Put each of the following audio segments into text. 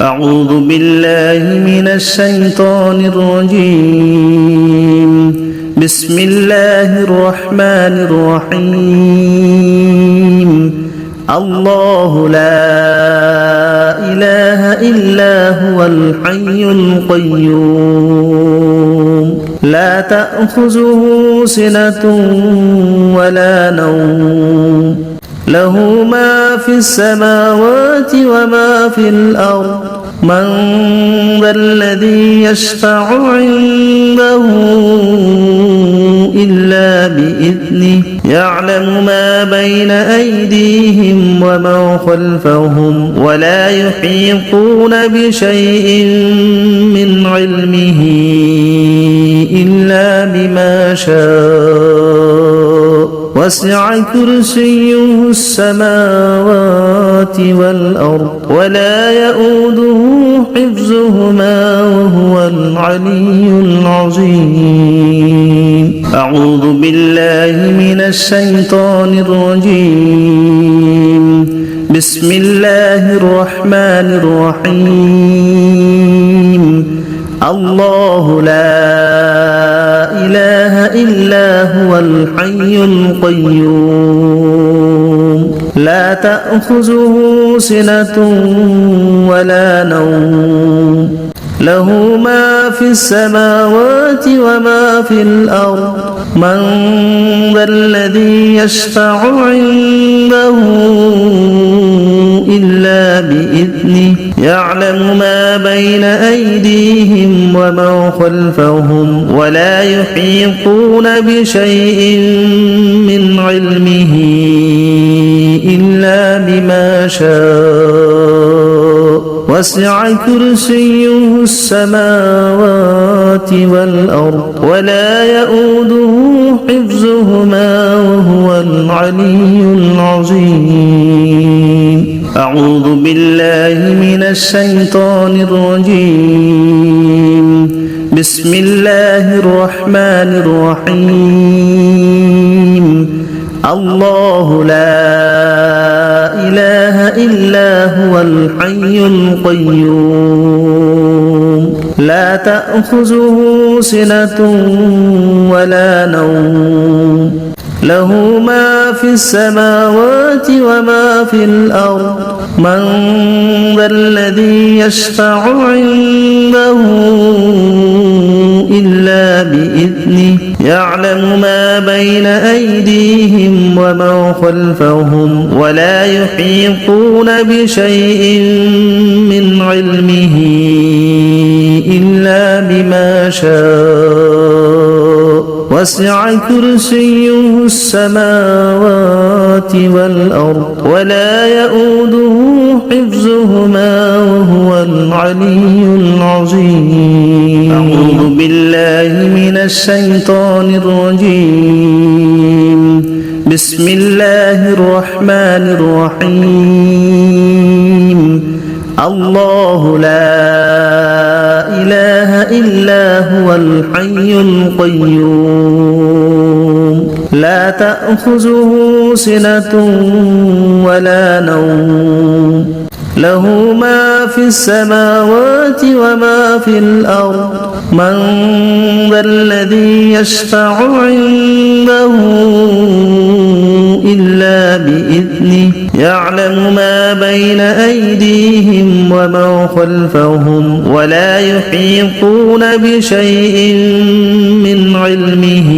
أعوذ بالله من الشيطان الرجيم بسم الله الرحمن الرحيم الله لا إله إلا هو الحي القيوم لا تأخذه سنة ولا نوم له ما في السماوات وما في الأرض من ذا الذي يشفع عنده إلا بإذنه يعلم ما بين أيديهم وما خلفهم ولا يحيطون بشيء من علمه إلا بما شاء وسع كرسيه السماوات والأرض ولا يؤوده حفظهما وهو العلي العظيم أعوذ بالله من الشيطان الرجيم بسم الله الرحمن الرحيم الله لا إله إلا هو الحي القيوم لا تأخذه سنة ولا نوم له ما في السماوات وما في الأرض من ذا الذي يشفع عنده إلا بإذنه يعلم ما بين أيديهم وما خلفهم ولا يحيطون بشيء من علمه إلا بما شاء وسع كرسيه السماوات والأرض ولا يؤوده حفظهما وهو العلي العظيم أعوذ بالله من الشيطان الرجيم بسم الله الرحمن الرحيم الله لا إله إلا هو الحي القيوم لا تأخذه سنة ولا نوم له ما في السماوات وما في الأرض من ذا الذي يشفع عنده إلا بإذنه يعلم ما بين أيديهم وما خلفهم ولا يحيطون بشيء من علمه إلا بما شاء وسع كرسيه السماوات والأرض ولا يؤوده حفظهما وهو العلي العظيم أعوذ بالله من الشيطان الرجيم بسم الله الرحمن الرحيم الله لا إله إلا هو الحي القيوم لا تأخذه سنة ولا نوم له ما في السماوات وما في الأرض من ذا الذي يشفع عنده إلا بإذنه يعلم ما بين أيديهم وما خلفهم ولا يحيطون بشيء من علمه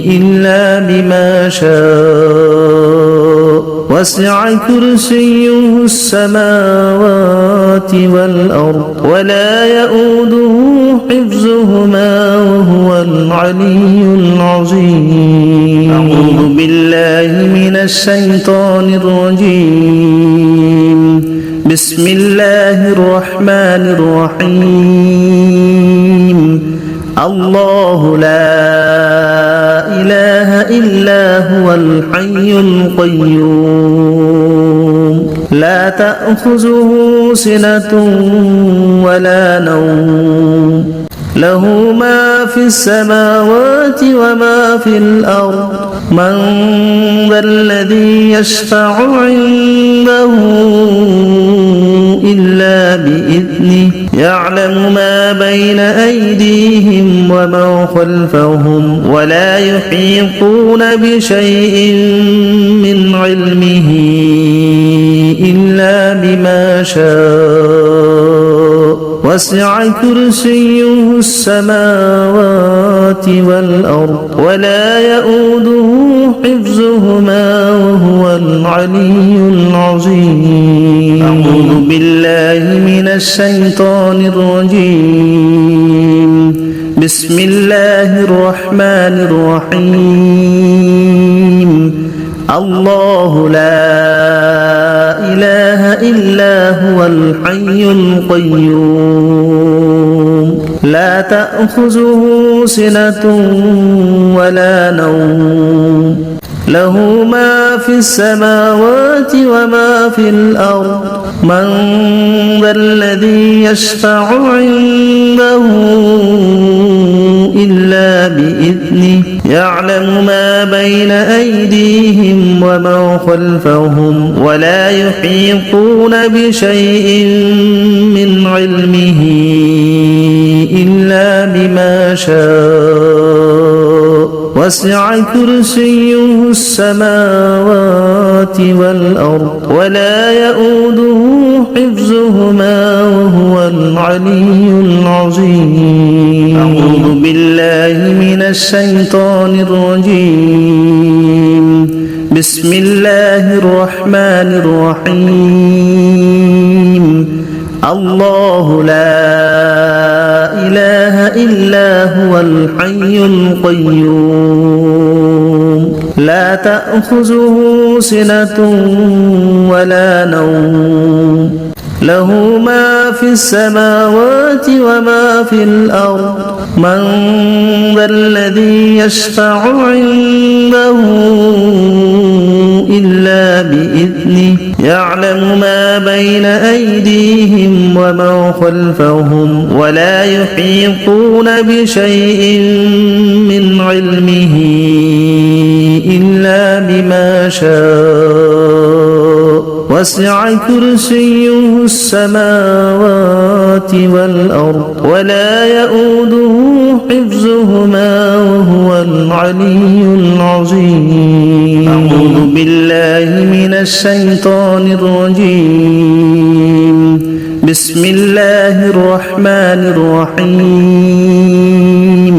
إلا بما شاء وسع كرسيه السماوات والأرض ولا يؤوده حفظهما وهو العلي العظيم أعوذ بالله من الشيطان الرجيم بسم الله الرحمن الرحيم الله لا إله إلا هو الحي القيوم لا تأخذه سنة ولا نوم له ما في السماوات وما في الأرض من ذا الذي يشفع عنده إلا بإذنه يعلم ما بين أيديهم وما خلفهم ولا يحيطون بشيء من علمه إلا بما شاء وسع كرسيه السماوات والأرض ولا يؤوده حفظهما وهو العلي العظيم. أعوذ بالله من الشيطان الرجيم. بسم الله الرحمن الرحيم. الله لا إله إلا هو الحي القيوم لا تأخذه سنة ولا نوم له ما في السماوات وما في الأرض من ذا الذي يشفع عنده إلا بإذنه يعلم ما بين أيديهم وما خلفهم ولا يحيطون بشيء من علمه إلا بما شاء وسع كرسيه السماوات والأرض ولا يؤوده حفظهما وهو العلي العظيم. أعوذ بالله من الشيطان الرجيم. بسم الله الرحمن الرحيم. الله لا إله إلا هو الحي القيوم لا تأخذه سنة ولا نوم له ما في السماوات وما في الأرض من ذا الذي يشفع عنده إلا بإذنه يعلم ما بين أيديهم وما خلفهم ولا يحيطون بشيء من علمه إلا بما شاء وسع كرسيه السماوات والأرض ولا يؤوده حفظهما وهو العلي العظيم. أعوذ بالله من الشيطان الرجيم. بسم الله الرحمن الرحيم.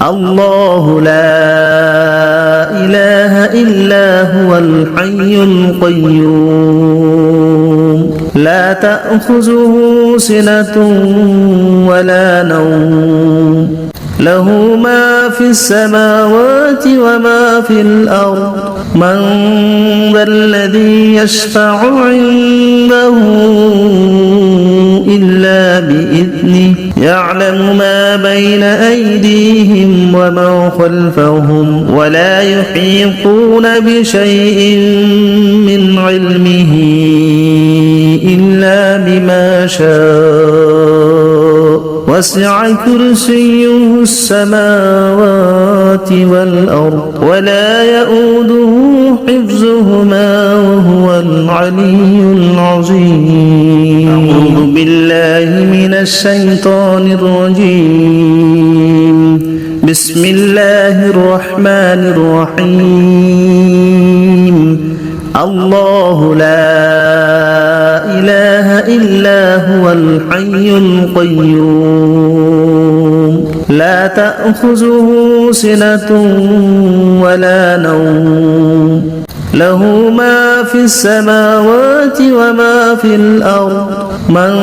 الله لا إله إلا هو الحي القيوم لا تأخذه سنة ولا نوم له ما في السماوات وما في الأرض من ذا الذي يشفع عنده إلا بإذنه يعلم ما بين أيديهم وما خلفهم ولا يحيطون بشيء من علمه إلا بما شاء وسع كرسيه السماوات والأرض ولا يؤوده حفظهما وهو العلي العظيم. أعوذ بالله من الشيطان الرجيم. بسم الله الرحمن الرحيم. الله لا إله إلا هو الحي القيوم لا تأخذه سنة ولا نوم له ما في السماوات وما في الأرض من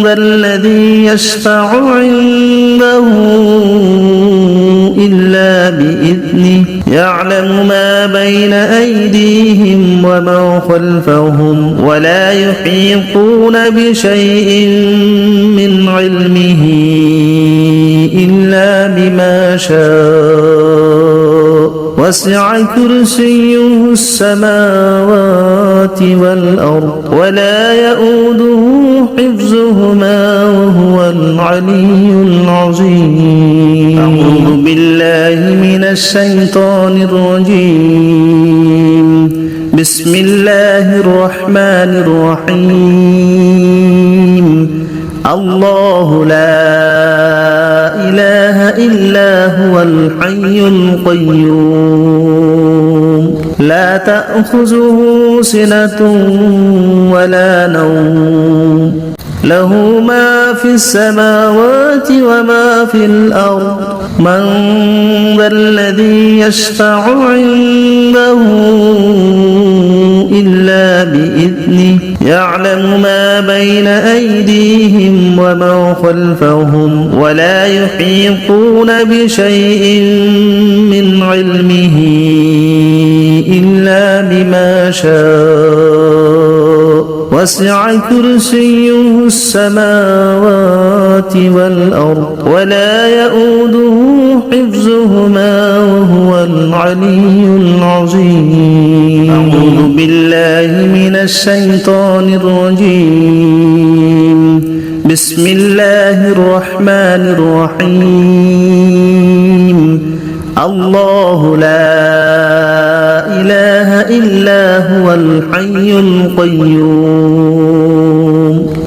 ذا الذي يشفع عنده إلا بإذنه يعلم ما بين أيديهم وما خلفهم ولا يحيطون بشيء من علمه إلا بما شاء وسع كرسيه السماوات والأرض ولا يؤوده حفظهما وهو العلي العظيم. أعوذ بالله من الشيطان الرجيم. بسم بسم الله الرحمن الرحيم الله لا إله إلا هو الحي القيوم لا تأخذه سنة ولا نوم له ما في السماوات وما في الأرض من ذا الذي يشفع عنده إلا بإذنه يعلم ما بين أيديهم وما خلفهم ولا يحيطون بشيء من علمه إلا بما شاء وسع كرسيه السماوات والأرض ولا يؤوده حفظهما وهو العلي العظيم أعوذ بالله من الشيطان الرجيم بسم الله الرحمن الرحيم الله لا إله إلا هو الحي القيوم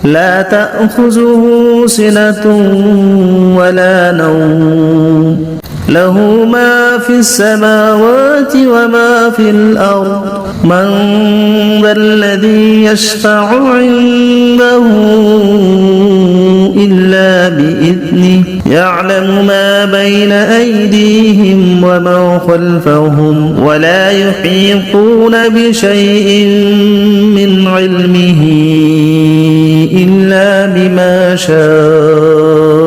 لا تأخذه سنة ولا نوم له ما في السماوات وما في الأرض من ذا الذي يشفع عنده إلا بإذنه يعلم ما بين أيديهم وما خلفهم ولا يحيطون بشيء من علمه إلا بما شاء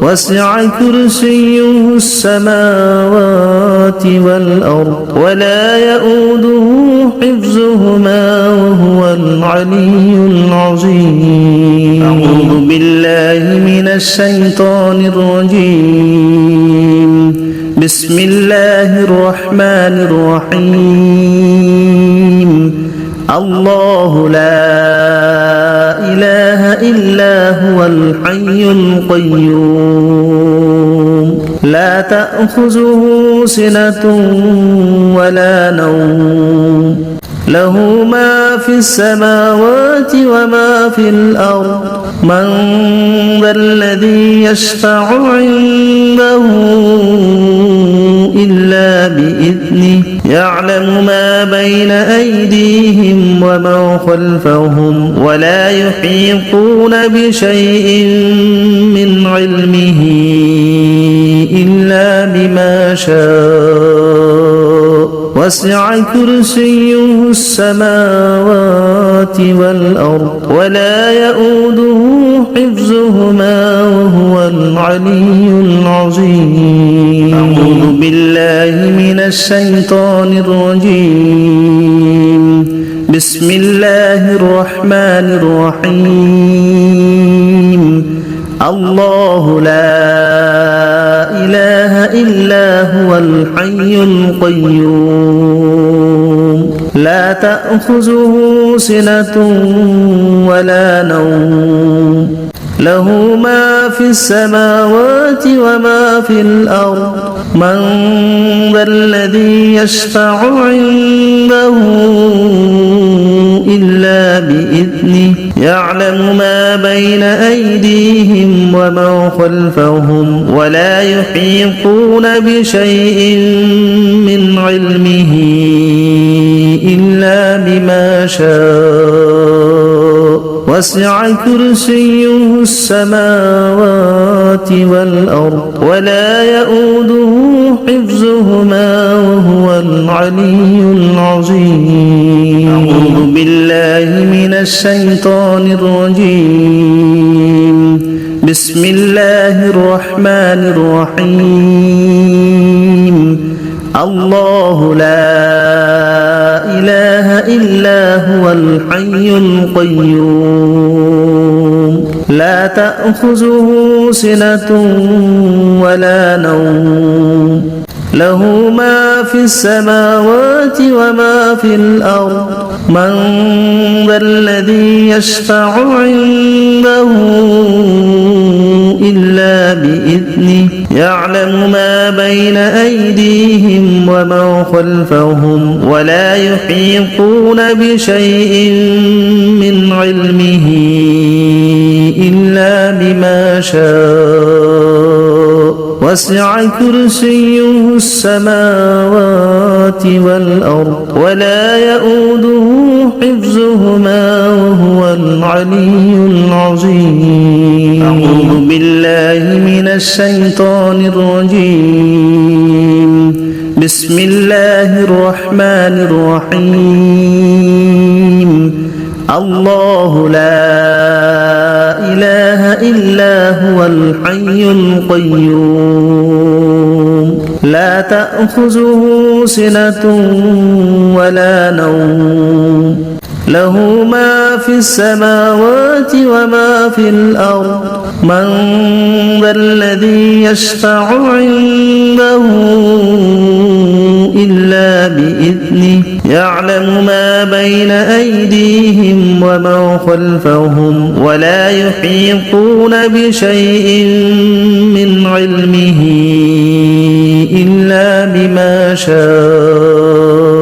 وسع كرسيه السماوات والأرض ولا يؤوده حفظهما وهو العلي العظيم أعوذ بالله من الشيطان الرجيم بسم الله الرحمن الرحيم الله لا إله إلا هو الحي القيوم لا تأخذه سنة ولا نوم له ما في السماوات وما في الأرض من ذا الذي يشفع عنده إلا بإذنه يعلم ما بين أيديهم وما خلفهم ولا يحيطون بشيء من علمه إلا بما شاء وسع كرسيه السماوات والأرض ولا يؤوده حفظهما وهو العلي العظيم أعوذ بالله من الشيطان الرجيم بسم الله الرحمن الرحيم الله لا إله إلا هو الحي القيوم لا تأخذه سنة ولا نوم له ما في السماوات وما في الأرض من ذا الذي يشفع عنده إلا بإذنه يعلم ما بين أيديهم وما خلفهم ولا يحيطون بشيء من علمه إلا بما شاء وسع كرسيه السماوات والأرض ولا يؤوده حفظهما وهو العلي العظيم أعوذ بالله من الشيطان الرجيم بسم الله الرحمن الرحيم الله لا إله إلا هو الحي القيوم لا تأخذه سنة ولا نوم له ما في السماوات وما في الأرض من ذا الذي يشفع عنده إلا إلا بإذنه يعلم ما بين أيديهم وما خلفهم ولا يحيطون بشيء من علمه إلا بما شاء وسع كرسيه السماوات والأرض ولا يؤوده حفظهما وهو العلي العظيم. أعوذ بالله من الشيطان الرجيم. بسم الله الرحمن الرحيم. الله لا إله إلا هو الحي القيوم لا تأخذه سنة ولا نوم له ما في السماوات وما في الأرض من ذا الذي يشفع عنده إلا بإذنه يعلم ما بين أيديهم وما خلفهم ولا يحيطون بشيء من علمه إلا بما شاء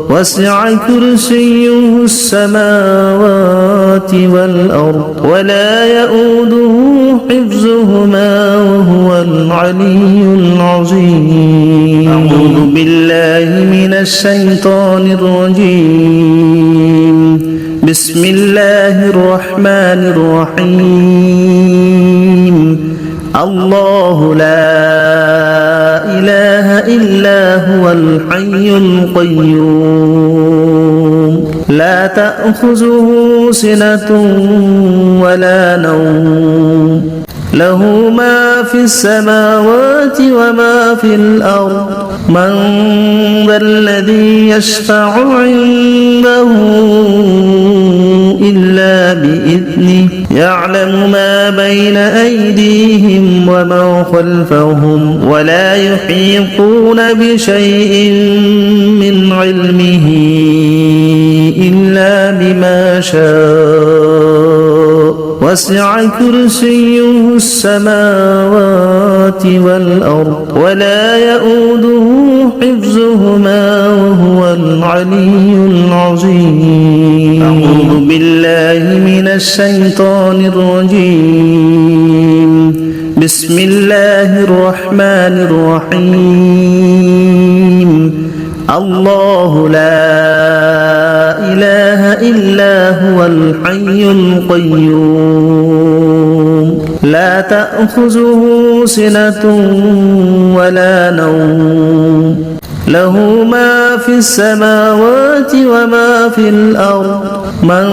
وسع كرسيه السماوات والأرض ولا يؤوده حفظهما وهو العلي العظيم. أعوذ بالله من الشيطان الرجيم. بسم الله الرحمن الرحيم. الله لا إله إلا هو الحي القيوم لا تأخذه سنة ولا نوم له ما في السماوات وما في الأرض من ذا الذي يشفع عنده إلا بإذنه يعلم ما بين أيديهم وما خلفهم ولا يحيطون بشيء من علمه إلا بما شاء وسع كرسيه السماوات والأرض ولا يؤوده حفظهما وهو العلي العظيم. أعوذ بالله من الشيطان الرجيم. بسم الله الرحمن الرحيم. الله لا إله إلا هو الحي القيوم لا تأخذه سنة ولا نوم له ما في السماوات وما في الأرض من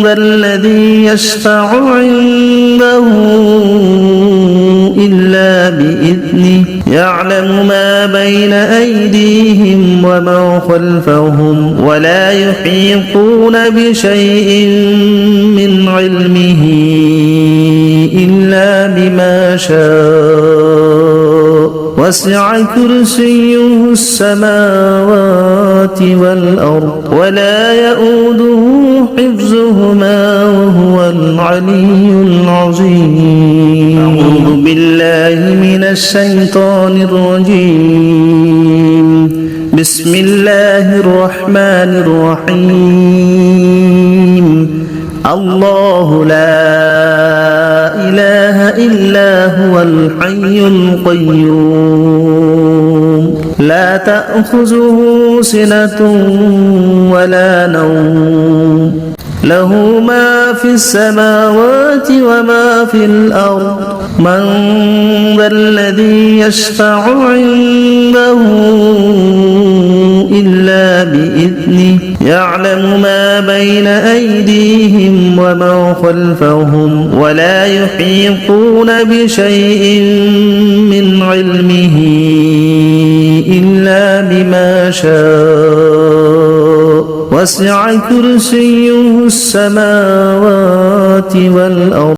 ذا الذي يشفع عنده إلا بإذنه يعلم ما بين أيديهم وما خلفهم ولا يحيطون بشيء من علمه إلا بما شاء وسع كرسيه السماوات والأرض ولا يؤوده حفظهما وهو العلي العظيم. أعوذ بالله من الشيطان الرجيم. بسم الله الرحمن الرحيم. الله لا إله إلا هو الحي القيوم لا تأخذه سنة ولا نوم له ما في السماوات وما في الأرض من ذا الذي يشفع عنده إلا بإذنه يعلم ما بين أيديهم وما خلفهم ولا يحيطون بشيء من علمه إلا بما شاء وسع كرسيه السماوات والأرض